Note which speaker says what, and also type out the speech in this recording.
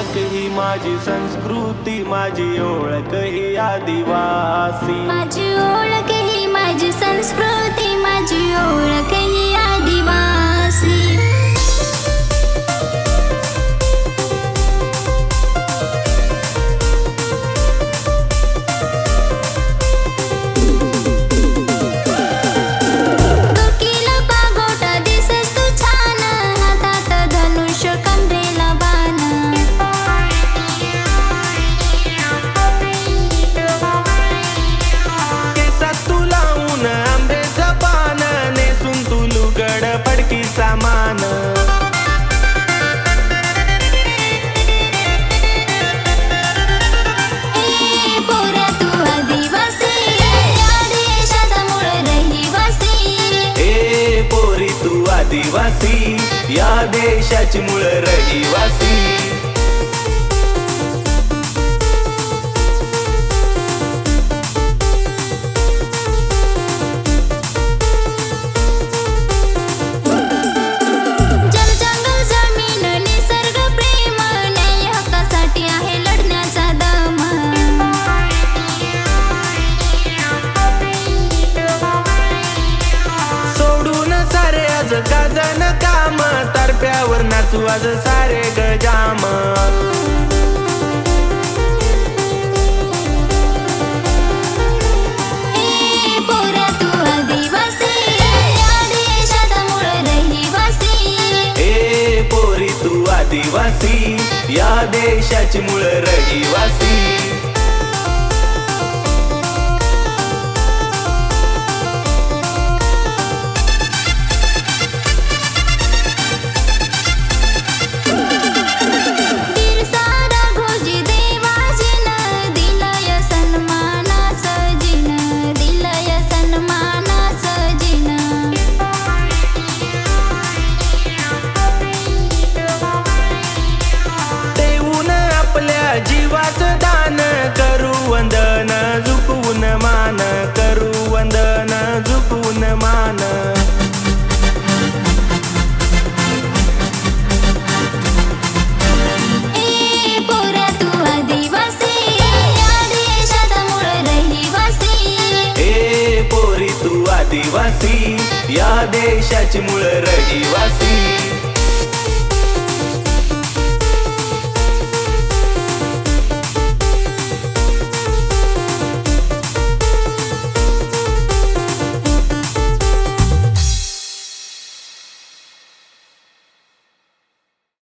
Speaker 1: ओळख ही माझी संस्कृती, माझी ओळख ही आदिवासी।
Speaker 2: माझी ओळख ही माझी संस्कृती, माझी ओळख ही आदिवासी।
Speaker 1: आदिवासी या देशाची मूळ रहिवासी। गाजन काम तारप्यावर नाचू आज सारे गजाम।
Speaker 2: पोरा तू आदिवासी या देशाचा मूळ रहिवासी।
Speaker 1: ए पोरी तू आदिवासी या देशाची मूळ रहिवासी। जीवाचं दान करू वंदन झुकवून मान, करू वंदन झुकवून मान।
Speaker 2: ए पोरा तू आदिवासी या देशाचा मूळ रहिवासी।
Speaker 1: ए पोरी तू आदिवासी या देशाची मूळ रहिवासी।